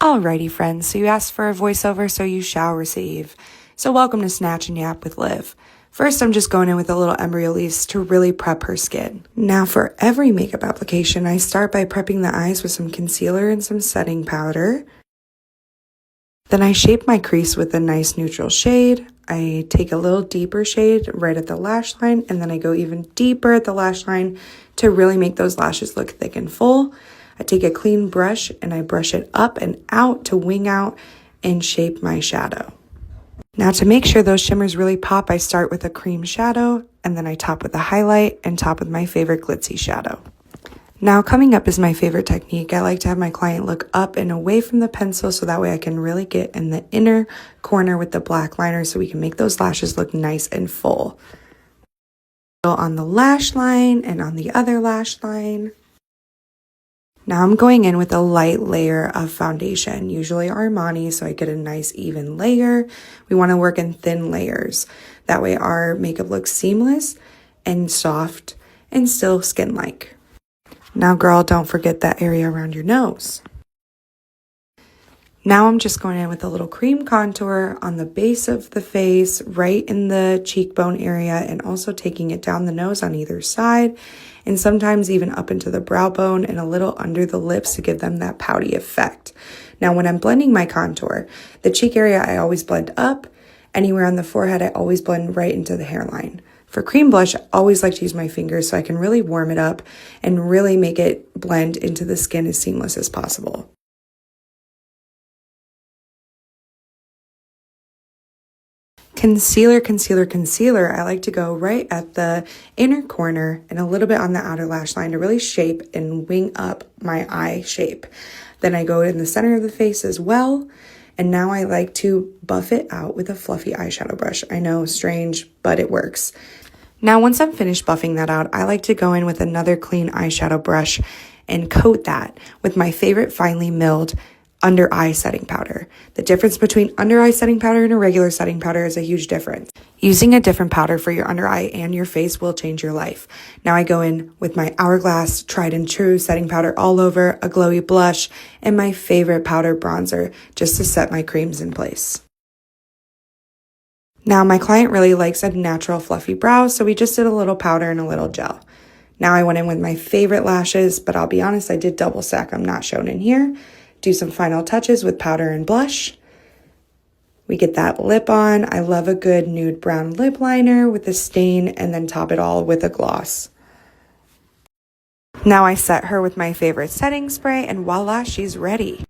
Alrighty friends, so you asked for a voiceover, so you shall receive. So welcome to Snatch Yap with Liv. First, I'm just going in with a little embryolisse to really prep her skin. Now for every makeup application, I start by prepping the eyes with some concealer and some setting powder. Then I shape my crease with a nice neutral shade. I take a little deeper shade right at the lash line, and then I go even deeper at the lash line to really make those lashes look thick and full. I take a clean brush and I brush it up and out to wing out and shape my shadow. Now to make sure those shimmers really pop, I start with a cream shadow and then I top with a highlight and top with my favorite glitzy shadow. Now coming up is my favorite technique. I like to have my client look up and away from the pencil so that way I can really get in the inner corner with the black liner so we can make those lashes look nice and full. On the lash line and on the other lash line. Now I'm going in with a light layer of foundation, usually Armani, so I get a nice even layer. We want to work in thin layers. That way our makeup looks seamless and soft and still skin-like. Now girl, don't forget that area around your nose. Now I'm just going in with a little cream contour on the base of the face, right in the cheekbone area, and also taking it down the nose on either side, and sometimes even up into the brow bone and a little under the lips to give them that pouty effect. Now when I'm blending my contour, the cheek area I always blend up, anywhere on the forehead I always blend right into the hairline. For cream blush, I always like to use my fingers so I can really warm it up and really make it blend into the skin as seamless as possible. Concealer, concealer, concealer. I like to go right at the inner corner and a little bit on the outer lash line to really shape and wing up my eye shape. Then I go in the center of the face as well. And now I like to buff it out with a fluffy eyeshadow brush. I know, strange, but it works. Now, once I'm finished buffing that out, I like to go in with another clean eyeshadow brush and coat that with my favorite finely milled under eye setting powder. The difference between under eye setting powder and a regular setting powder is a huge difference. Using a different powder for your under eye and your face will change your life. Now I go in with my Hourglass tried and true setting powder all over, a glowy blush, and my favorite powder bronzer just to set my creams in place. Now my client really likes a natural fluffy brow, so we just did a little powder and a little gel. Now I went in with my favorite lashes, but I'll be honest, I did double stack. I'm not shown in here. Do some final touches with powder and blush. We get that lip on. I love a good nude brown lip liner with a stain and then top it all with a gloss. Now I set her with my favorite setting spray and voila, she's ready.